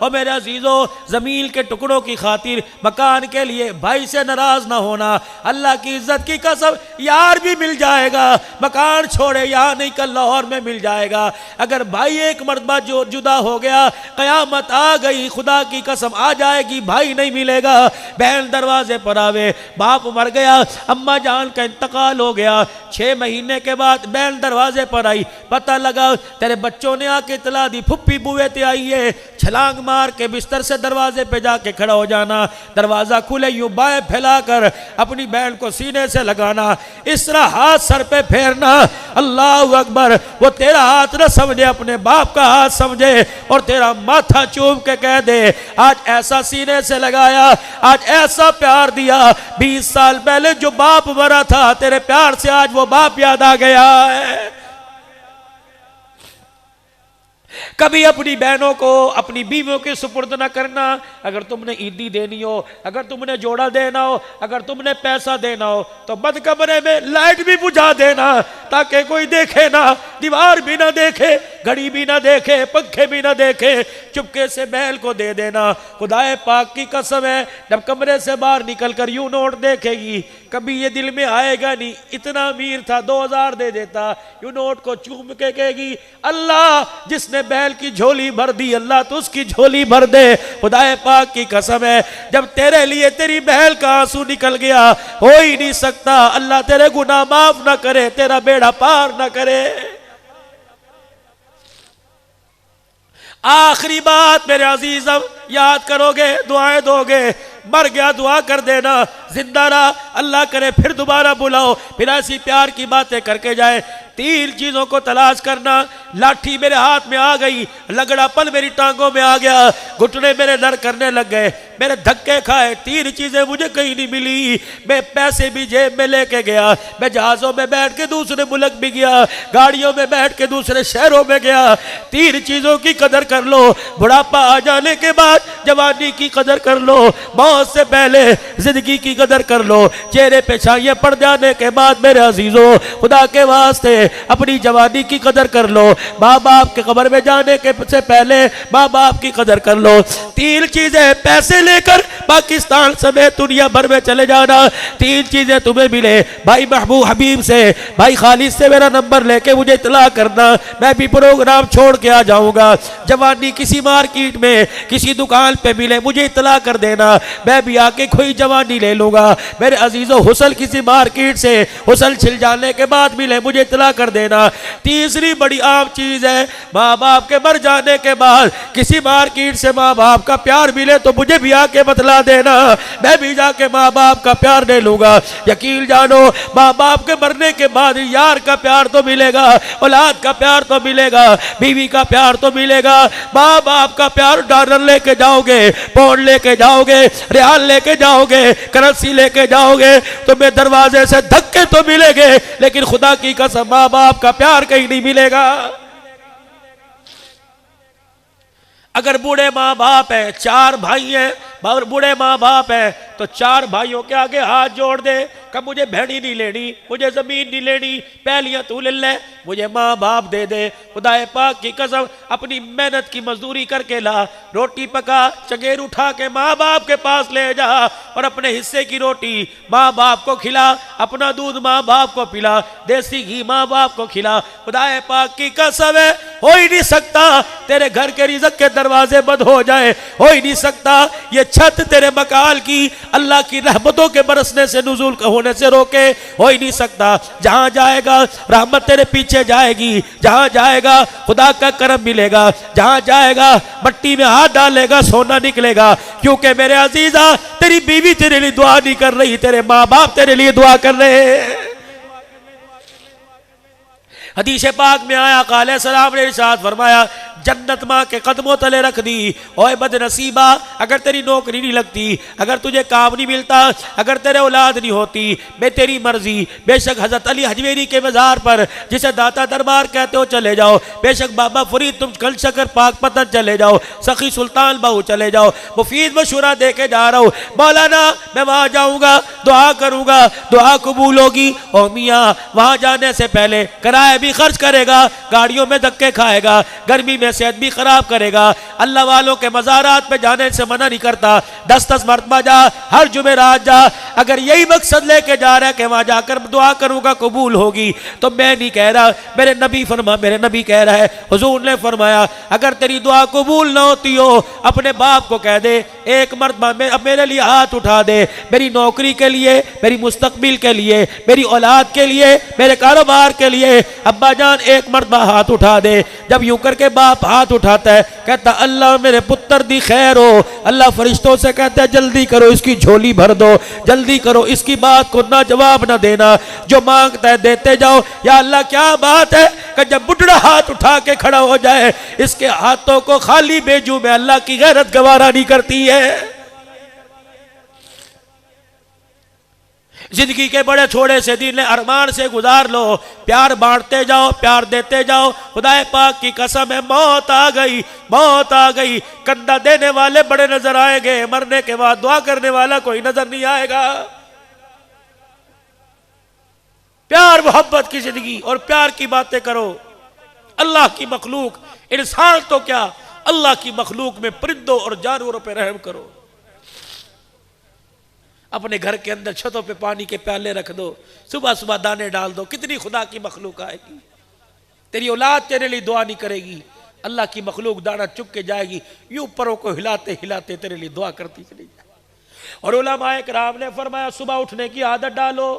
और मेरे अजीज़ों ज़मीन के टुकड़ों की खातिर, मकान के लिए भाई से नाराज़ ना होना। अल्लाह की इज़्ज़त की कसम, यार भी मिल जाएगा, मकान छोड़े यहाँ नहीं कल लाहौर में मिल जाएगा। अगर भाई एक मर्तबा जो जुदा हो गया, कयामत आ गई, खुदा की कसम आ जाएगी, भाई नहीं मिलेगा। बहन दरवाजे पर आवे, बाप मर गया, अम्मा जान का इंतकाल हो गया, 6 महीने के बाद बहन दरवाजे पर आई, पता लगा तेरे बच्चों ने आके इतला दी, फुप्पी बुए ते आई है, छलांग मार के बिस्तर से दरवाजे पे जाके खड़ा हो जाना, दरवाजा खुले यूं बाएं फैलाकर अपनी बहन को सीने से लगाना, इस तरह हाथ सर पे फेरना, अल्लाह अकबर। वो तेरा हाथ न समझे, अपने बाप का हाथ समझे, और तेरा माथा चूम के कह दे, आज ऐसा सीने से लगाया, आज ऐसा प्यार दिया, 20 साल पहले जो बाप मरा था, तेरे प्यार से आज वो बाप याद आ गया है। कभी अपनी बहनों को अपनी बीवियों के सुपुर्द न करना। अगर तुमने ईदी देनी हो, अगर तुमने जोड़ा देना हो, अगर तुमने पैसा देना हो, तो बंद कमरे में लाइट भी बुझा देना, ताकि कोई देखे ना, दीवार भी ना देखे, घड़ी भी ना देखे, पंखे भी ना देखे, चुपके से बैल को दे देना। खुदाए पाक की कसम है, जब कमरे से बाहर निकल कर यूं नोट देखेगी, कभी ये दिल में आएगा नहीं, इतना अमीर था 2000 दे देता, यूं नोट को चूम के कहेगी, अल्लाह जिसने बैल की झोली भर दी, अल्लाह तो उसकी झोली भर दे। खुदाए पाक की कसम है, जब तेरे लिए तेरी बैल का आंसू निकल गया, हो ही नहीं सकता अल्लाह तेरे गुनाह माफ ना करे, तेरा बेड़ा पार ना करे। आखिरी बात मेरे अजीज़म, याद करोगे, दुआएं दोगे, मर गया दुआ कर देना, जिंदा रहा अल्लाह करे फिर दोबारा बुलाओ, फिर ऐसी प्यार की बातें करके जाए। 3 चीजों को तलाश करना, लाठी मेरे हाथ में आ गई, लगड़ापन मेरी टांगों में आ गया, घुटने मेरे दर्द करने लग गए, मेरे धक्के खाए, 3 चीजें मुझे कहीं नहीं मिली। मैं पैसे भी जेब में लेके गया, मैं जहाजों में बैठ के दूसरे मुल्क भी गया, गाड़ियों में बैठ के दूसरे शहरों में गया। 3 चीजों की कदर कर लो, बुढ़ापा आ जाने के बाद जवानी की कदर कर लो, मौत से पहले जिंदगी की कदर कर लो, चेहरे पे छाइयां पड़ जाने के बाद मेरे अजीजों खुदा के वास्ते अपनी जवानी की कदर कर लो, माँ बाप के कब्र में जाने के से पहले माँ बाप की कदर कर लो। 3 चीजें पैसे लेकर पाकिस्तान समेत दुनिया भर में चले जाना, 3 चीजें तुम्हें मिले, भाई महबूब हबीब से, भाई खालिद से मेरा नंबर लेके मुझे इतला करना, मैं भी प्रोग्राम छोड़ के आ जाऊंगा। जवानी किसी मार्केट में किसी दुकान पे मिले मुझे इतला कर देना, मैं भी आके कोई जवानी ले लूंगा। मेरे अजीजों हुसल किसी मार्केट से हुसल छिल जाने के बाद मिले मुझे इतला कर देना। तीसरी बड़ी आम चीज है, माँ बाप के मर जाने के बाद किसी मार्केट से माँ बाप का प्यार मिले तो मुझे भी आके बतला देना, मैं भी जाके माँ बाप का प्यार ले लूंगा। यकीन जानो माँ बाप के मरने के बाद यार का प्यार तो मिलेगा, औलाद का प्यार तो मिलेगा, बीवी का प्यार तो मिलेगा, माँ बाप का प्यार डॉलर लेके जाओगे, पौंड लेके जाओगे, रियाल लेके जाओगे, करेंसी लेके जाओगे, तुम्हें दरवाजे से धक्के तो मिलेंगे, लेकिन खुदा की कसम माँ बाप का प्यार कहीं नहीं मिलेगा। अगर बूढ़े माँ बाप है, 4 भाई हैं, बूढ़े माँ बाप है, तो 4 भाइयों के आगे हाथ जोड़ दे, कब मुझे भेड़ी नहीं लेनी, मुझे जमीन नहीं लेनी, पहलियां तू ले ले, मुझे माँ बाप दे दे। खुदाए पाक की कसम अपनी मेहनत की मजदूरी करके ला, रोटी पका, चगेर उठा के माँ बाप के पास ले जा और अपने हिस्से की रोटी माँ बाप को खिला, अपना दूध माँ बाप को पिला, देसी घी माँ बाप को खिला। खुदाए पाक की कसम है, हो ही नहीं सकता तेरे घर के रिज़्क़ के दरवाजे बंद हो जाए, हो ही नहीं सकता ये छत तेरे मकान की अल्लाह की रहमतों के बरसने से नुज़ूल होने से रोके, हो ही नहीं सकता। जहां जाएगा रहमत तेरे पीछे जाएगी, जहां जाएगा खुदा का करम मिलेगा, जहां जाएगा मट्टी में हाथ डालेगा सोना निकलेगा। क्योंकि मेरे अजीजा तेरी बीवी तेरे लिए दुआ नहीं कर रही, तेरे माँ बाप तेरे लिए दुआ कर रहे हैं। हदीस पाक में आया काले सलाम ने इरशाद फरमाया जन्नत माँ के कदमों तले रख दी। ओए बदनसीबा, अगर तेरी नौकरी नहीं लगती, अगर तुझे काम नहीं मिलता, अगर तेरे औलाद नहीं होती, मैं तेरी मर्जी। बेशक हजरत अली हजवेरी के मज़ार पर जिसे दाता दरबार कहते हो चले जाओ, बेशक बाबा फरीद तुम कल शकर पाक पतन चले जाओ, सखी सुल्तान बाहू चले जाओ, मुफीद मशूरा दे के जा रहा हूँ। मौलाना मैं वहाँ जाऊँगा, दुआ करूँगा, दुआ कबूल होगी। ओ मियाँ वहाँ जाने से पहले किराया भी खर्च करेगा, गाड़ियों में धक्के खाएगा, गर्मी में सेहत भी खराब करेगा। अल्लाह वालों के मज़ारात पे जाने से मना नहीं करता, 10-10 मरतबा जा, हर जुमेरात जा। अगर यही मकसद लेके जा रहा है कि वहां जाकर दुआ करूंगा कबूल होगी, तो मैं नहीं कह रहा, मेरे नबी कह रहा है, हुजूर ने फरमाया अगर तेरी दुआ कबूल ना होती हो अपने बाप को कह दे एक मरतबा मेरे लिए हाथ उठा दे, मेरी नौकरी के लिए, मेरी मुस्तकबिल के लिए, मेरी औलाद के लिए, मेरे कारोबार के लिए अब्बा जान एक मरतबा हाथ उठा दे। जब यूं करके बाप हाथ उठाता है, कहता अल्लाह मेरे पुत्र दी खैर हो। अल्लाह फरिश्तों से कहता है जल्दी करो इसकी झोली भर दो, जल्दी करो इसकी बात को ना जवाब ना देना, जो मांगता है देते जाओ। या अल्लाह क्या बात है कि जब बुढ़ा हाथ उठा के खड़ा हो जाए, इसके हाथों को खाली भेजू में अल्लाह की गैरत गवारा नहीं करती है। जिंदगी के बड़े छोड़े से दिन अरमान से गुजार लो, प्यार बांटते जाओ, प्यार देते जाओ। खुदाए पाक की कसम है मौत आ गई, मौत आ गई। कंधा देने वाले बड़े नजर आएंगे, मरने के बाद दुआ करने वाला कोई नजर नहीं आएगा। प्यार मोहब्बत की जिंदगी और प्यार की बातें करो। अल्लाह की मखलूक, इंसान तो क्या, अल्लाह की मखलूक में परिंदों और जानवरों पर रहम करो। अपने घर के अंदर छतों पे पानी के प्याले रख दो, सुबह सुबह दाने डाल दो, कितनी खुदा की मखलूक आएगी। तेरी औलाद तेरे लिए दुआ नहीं करेगी, अल्लाह की मखलूक दाना चुग के जाएगी, यूं परों को हिलाते हिलाते तेरे लिए दुआ करती चली जाए। और उलमाए किराम ने फरमाया सुबह उठने की आदत डालो,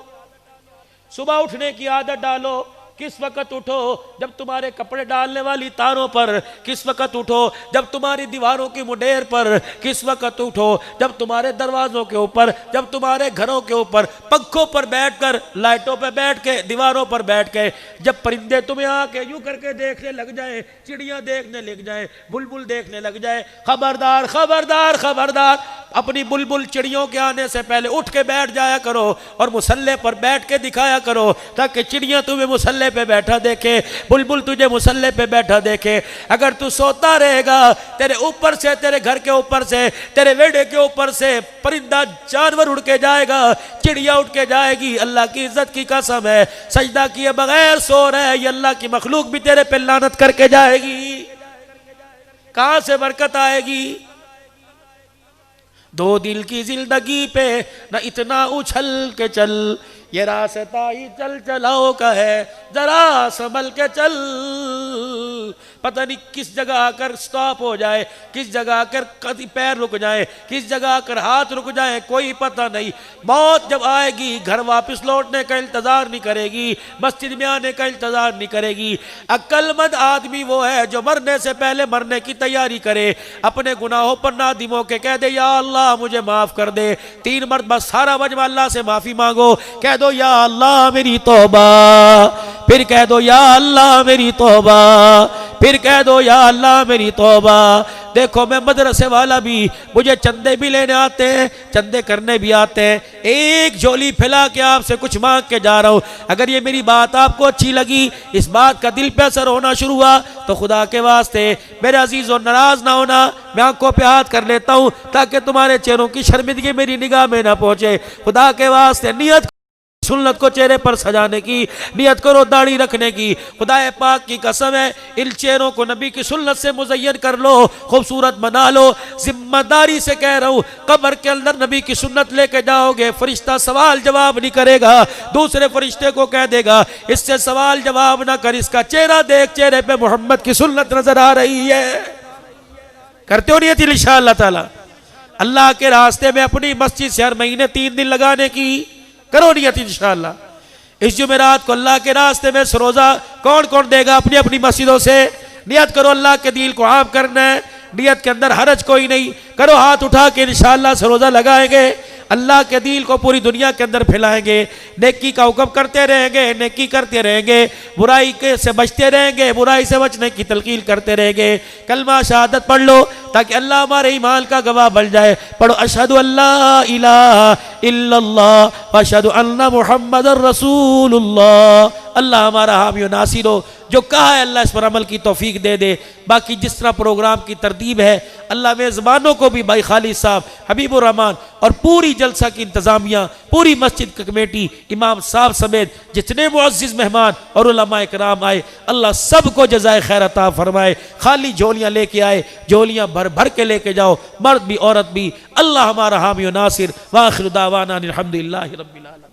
सुबह उठने की आदत डालो। किस वक्त उठो? जब तुम्हारे कपड़े डालने वाली तारों पर। किस वक्त उठो? जब तुम्हारी दीवारों की मुंडेर पर। किस वक्त उठो? जब तुम्हारे दरवाजों के ऊपर, जब तुम्हारे घरों के ऊपर, पंखों पर बैठकर, लाइटों पर बैठ के, दीवारों पर बैठ के, जब परिंदे तुम्हें आके यूं करके देखने लग जाए, चिड़ियां देखने लग जाए, बुलबुल देखने लग जाए, खबरदार खबरदार खबरदार, अपनी बुलबुल चिड़ियों के आने से पहले उठ के बैठ जाया करो और मुसल्ले पर बैठ के दिखाया करो, ताकि चिड़ियां तुम्हें मुसल्ले पे बैठा देखे, बुलबुल तुझे मुसल्ले पे बैठा देखे। अगर तू सोता रहेगा, तेरे ऊपर से, तेरे घर के ऊपर से, तेरे वेड़े के ऊपर से परिंदा जानवर उड़ के जाएगा, चिड़िया उठ के जाएगी। अल्लाह की इज्जत की कसम है, सजदा किए बगैर सो रहे, ये अल्लाह की मखलूक भी तेरे पे लानत करके जाएगी। कहां से बरकत आएगी? दो दिल की जिंदगी पे न इतना उछल के चल, ये रास्ता ही चल चलाओ का है, जरा संभल के चल। पता नहीं किस जगह आकर स्टॉप हो जाए, किस जगह आकर कभी पैर रुक जाए, किस जगह आकर हाथ रुक जाए, कोई पता नहीं। मौत जब आएगी घर वापस लौटने का इंतजार नहीं करेगी, मस्जिद में आने का इंतजार नहीं करेगी। अक्लमंद आदमी वो है जो मरने से पहले मरने की तैयारी करे, अपने गुनाहों पर नादिम होके कह दे या अल्लाह मुझे माफ कर दे। 3 मरतबा सारा मजमा अल्लाह से माफी मांगो, कह दो या अल्लाह मेरी तौबा, फिर कह दो या अल्लाह मेरी तौबा, फिर कह दो या अल्लाह मेरी तौबा। देखो मैं मदरसे वाला भी, मुझे चंदे भी लेने आते हैं, चंदे करने भी आते हैं। एक झोली फैला के आपसे कुछ मांग के जा रहा हूँ। अगर ये मेरी बात आपको अच्छी लगी, इस बात का दिल पे असर होना शुरू हुआ, तो खुदा के वास्ते मेरे अजीज और नाराज ना होना, मैं आंखों पे हाथ कर लेता हूँ ताकि तुम्हारे चेहरों की शर्मिंदगी मेरी निगाह में ना पहुंचे। खुदा के वास्ते नियत सुन्नत को चेहरे पर सजाने की, नियत करो दाढ़ी रखने की। खुदाए पाक की कसम है, इन चेहरों को नबी की सुन्नत से मुज़य्यन कर लो, खूबसूरत बना लो। जिम्मेदारी से कह रहा हूँ, कब्र के अंदर नबी की सुन्नत लेके जाओगे, फरिश्ता सवाल जवाब नहीं करेगा, दूसरे फरिश्ते को कह देगा इससे सवाल जवाब ना कर, इसका चेहरा देख, चेहरे पे मोहम्मद की सुन्नत नजर आ रही है। करते हो नियत इंशाअल्लाह ताला अल्लाह के रास्ते में अपनी मस्जिद से हर महीने 3 दिन लगाने की करो नियत इंशाअल्लाह। इस जुमेरात को अल्लाह के रास्ते में सरोजा कौन कौन देगा? अपनी अपनी मस्जिदों से नियत करो, अल्लाह के दिल को आम करना है, नियत के अंदर हरज कोई नहीं। करो हाथ उठा के इंशाअल्लाह सरोजा लगाएंगे। अल्लाह के दीन को पूरी दुनिया के अंदर फैलाएंगे, नेकी का हुक्म करते रहेंगे, नेकी करते रहेंगे, बुराई के से बचते रहेंगे, बुराई से बचने की तलकीन करते रहेंगे। कलमा शहादत पढ़ लो ताकि अल्लाह हमारे ईमान का गवाह बन जाए। पढ़ो अशहदु अल्ला इलाहा इल्लल्लाह व अशहदु अन्ना मुहम्मदर रसूलुल्लाह। अल्लाह हमारा हामी और नासिर हो, जो कहा है अल्लाह इस पर अमल की तौफीक दे दे। बाकी जिस तरह प्रोग्राम की तरतीब है, अल्लाह मेज़बानों को भी, भाई खालिद साहब, हबीबुर रहमान और पूरी जलसा की इंतज़ामिया, पूरी मस्जिद की कमेटी, इमाम साहब समेत जितने मुअज़्ज़िज़ मेहमान और उलमा इकराम आए, अल्लाह सबको जज़ाए खैर अता फरमाए। खाली झोलियाँ लेके आए, झोलियाँ भर भर के लेके जाओ, मर्द भी औरत भी। अल्लाह हमारा हामी और नासिर। व आखिर दावाना अनिल हम्दुलिल्लाहि रब्बिल आलमीन।